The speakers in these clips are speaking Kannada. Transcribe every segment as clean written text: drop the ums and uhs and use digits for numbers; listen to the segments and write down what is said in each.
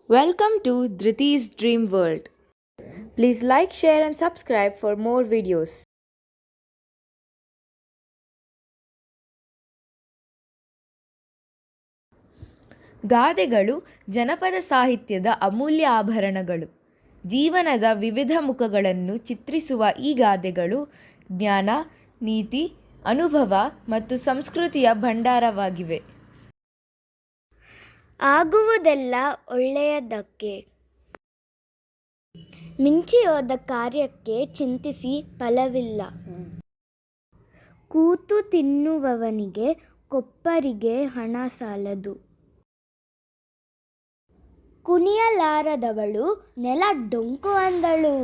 Welcome to Dhriti's Dream World. Please like, share, and subscribe for more videos. ಗಾದೆಗಳು ಜನಪದ ಸಾಹಿತ್ಯದ ಅಮೂಲ್ಯ ಆಭರಣಗಳು. ಜೀವನದ ವಿವಿಧ ಮುಖಗಳನ್ನು ಚಿತ್ರಿಸುವ ಈ ಗಾದೆಗಳು ಜ್ಞಾನ, ನೀತಿ, ಅನುಭವ ಮತ್ತು ಸಂಸ್ಕೃತಿಯ ಭಂಡಾರವಾಗಿವೆ. ಆಗುವುದೆಲ್ಲ ಒಳ್ಳೆಯದಕ್ಕೆ, ಮಿಂಚಿ ಹೋದ ಕಾರ್ಯಕ್ಕೆ ಚಿಂತಿಸಿ ಫಲವಿಲ್ಲ. ಕೂತು ತಿನ್ನುವವನಿಗೆ ಕೊಪ್ಪರಿಗೆ ಹಣ ಸಾಲದು. ಕುಣಿಯಲಾರದವಳು ನೆಲ ಡೊಂಕು ಅಂದಳು.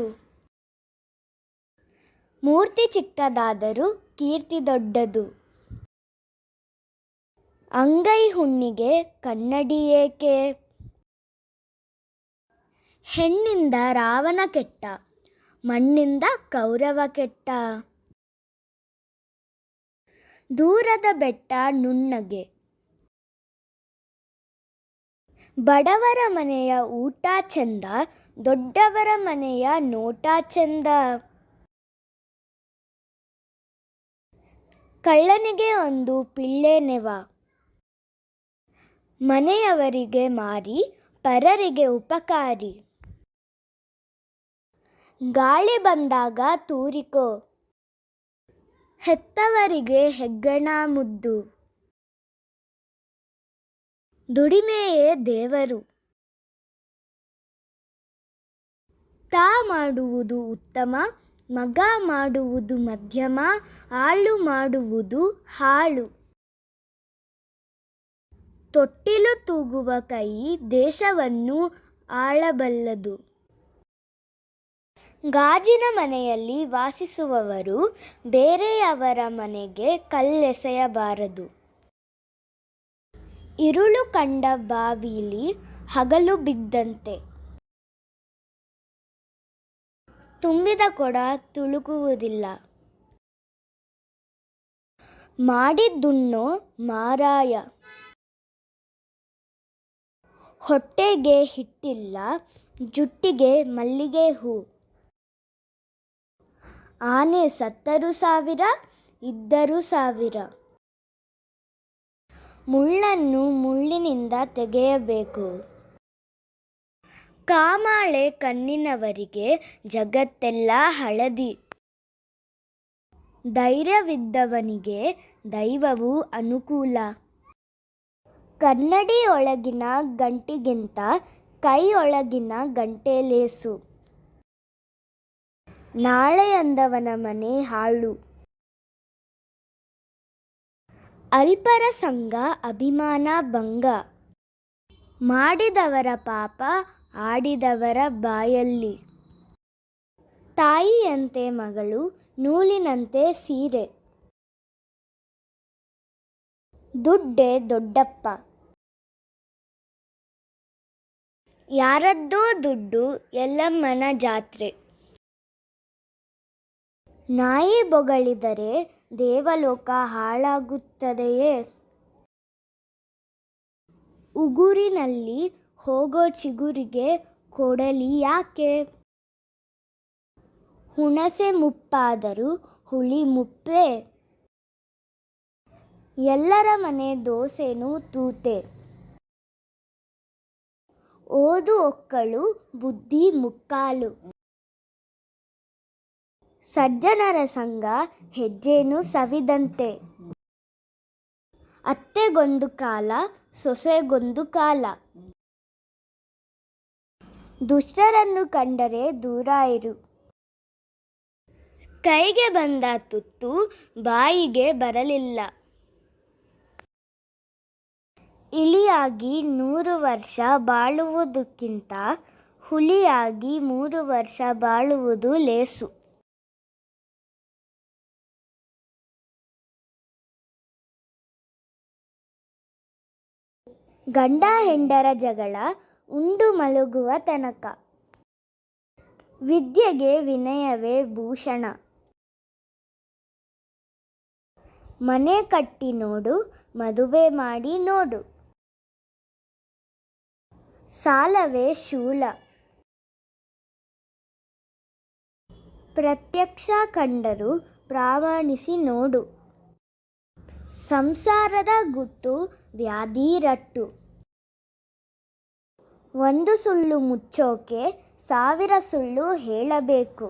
ಮೂರ್ತಿ ಚಿಕ್ಕದಾದರೂ ಕೀರ್ತಿ ದೊಡ್ಡದು. ಅಂಗೈ ಹುಣ್ಣಿಗೆ ಕನ್ನಡಿ ಏಕೆ? ಹೆಣ್ಣಿಂದ ರಾವಣ ಕೆಟ್ಟ, ಮಣ್ಣಿಂದ ಕೌರವ ಕೆಟ್ಟ. ದೂರದ ಬೆಟ್ಟ ನುಣ್ಣಗೆ, ಬಡವರ ಮನೆಯ ಊಟ ಚೆಂದ, ದೊಡ್ಡವರ ಮನೆಯ ನೋಟ ಚೆಂದ. ಕಳ್ಳನಿಗೆ ಒಂದು ಪಿಳ್ಳೆ ನೆವ, ಮನೆಯವರಿಗೆ ಮಾರಿ ಪರರಿಗೆ ಉಪಕಾರಿ. ಗಾಳಿ ಬಂದಾಗ ತೂರಿಕೋ, ಹೆತ್ತವರಿಗೆ ಹೆಗ್ಗಣ ಮುದ್ದು. ದುಡಿಮೆಯೇ ದೇವರು, ತಾ ಮಾಡುವುದು ಉತ್ತಮ, ಮಗ ಮಾಡುವುದು ಮಧ್ಯಮ, ಆಳು ಮಾಡುವುದು ಹಾಳು. ತೊಟ್ಟಿಲು ತೂಗುವ ಕೈ ದೇಶವನ್ನು ಆಳಬಲ್ಲದು. ಗಾಜಿನ ಮನೆಯಲ್ಲಿ ವಾಸಿಸುವವರು ಬೇರೆಯವರ ಮನೆಗೆ ಕಲ್ಲೆಸೆಯಬಾರದು. ഇരുಳು ಕಂಡ ಬಾವಿಲಿ ಹಗಲು ಬಿದ್ದಂತೆ, ತುಂಬಿದ ಕೊಡ ತುಳುಕುವುದಿಲ್ಲ. ಮಾಡಿದ್ದುಣ್ಣೋ ಮಾರಾಯ, ಹೊಟ್ಟೆಗೆ ಹಿಟ್ಟಿಲ್ಲ, ಜುಟ್ಟಿಗೆ ಮಲ್ಲಿಗೆ ಹೂ. ಆನೆ ಸತ್ತರೂ ಸಾವಿರ, ಇದ್ದರೂ ಸಾವಿರ. ಮುಳ್ಳನ್ನು ಮುಳ್ಳಿನಿಂದ ತೆಗೆಯಬೇಕು. ಕಾಮಾಳೆ ಕಣ್ಣಿನವರಿಗೆ ಜಗತ್ತೆಲ್ಲ ಹಳದಿ. ಧೈರ್ಯವಿದ್ದವನಿಗೆ ದೈವವು ಅನುಕೂಲ. ಕನ್ನಡಿ ಒಳಗಿನ ಗಂಟಿಗಿಂತ ಕೈಯೊಳಗಿನ ಗಂಟೆ ಲೇಸು. ನಾಳೆ ಅಂದವನ ಮನೆ ಹಾಳು. ಅಲ್ಪರ ಸಂಗ ಅಭಿಮಾನ ಭಂಗ. ಮಾಡಿದವರ ಪಾಪ ಆಡಿದವರ ಬಾಯಲ್ಲಿ. ತಾಯಿಯಂತೆ ಮಗಳು, ನೂಲಿನಂತೆ ಸೀರೆ. ದುಡ್ಡೇ ದೊಡ್ಡಪ್ಪ. ಯಾರದ್ದೋ ದುಡ್ಡು ಎಲ್ಲಮ್ಮನ ಜಾತ್ರೆ. ನಾಯಿ ಬೊಗಳಿದರೆ ದೇವಲೋಕ ಹಾಳಾಗುತ್ತದೆಯೇ? ಉಗುರಿನಲ್ಲಿ ಹೋಗೋ ಚಿಗುರಿಗೆ ಕೊಡಲಿ ಯಾಕೆ? ಹುಣಸೆ ಮುಪ್ಪಾದರೂ ಹುಳಿ ಮುಪ್ಪೇ? ಎಲ್ಲರ ಮನೆ ದೋಸೆನೂ ತೂತೆ. ಓದು ಒಕ್ಕಳು, ಬುದ್ಧಿ ಮುಕ್ಕಾಲು. ಸಜ್ಜನರ ಸಂಗ ಹೆಜ್ಜೆನು ಸವಿದಂತೆ. ಅತ್ತೆಗೊಂದು ಕಾಲ, ಸೊಸೆಗೊಂದು ಕಾಲ. ದುಷ್ಟರನ್ನು ಕಂಡರೆ ದೂರ ಇರು. ಕೈಗೆ ಬಂದ ತುತ್ತು ಬಾಯಿಗೆ ಬರಲಿಲ್ಲ. ಇಲಿಯಾಗಿ 100 ವರ್ಷ ಬಾಳುವುದಕ್ಕಿಂತ ಹುಲಿಯಾಗಿ 3 ವರ್ಷ ಬಾಳುವುದು ಲೇಸು. ಗಂಡ ಹೆಂಡರ ಜಗಳ ಉಂಡು ಮಲಗುವ ತನಕ. ವಿದ್ಯೆಗೆ ವಿನಯವೇ ಭೂಷಣ. ಮನೆ ಕಟ್ಟಿ ನೋಡು, ಮದುವೆ ಮಾಡಿ ನೋಡು. ಸಾಲವೇ ಶೂಲ. ಪ್ರತ್ಯಕ್ಷ ಕಂಡರೂ ಪ್ರಾಮಾಣಿಸಿ ನೋಡು. ಸಂಸಾರದ ಗುಟ್ಟು ವ್ಯಾಧಿ ರಟ್ಟು. ಒಂದು ಸುಳ್ಳು ಮುಚ್ಚೋಕೆ 1000 ಸುಳ್ಳು ಹೇಳಬೇಕು.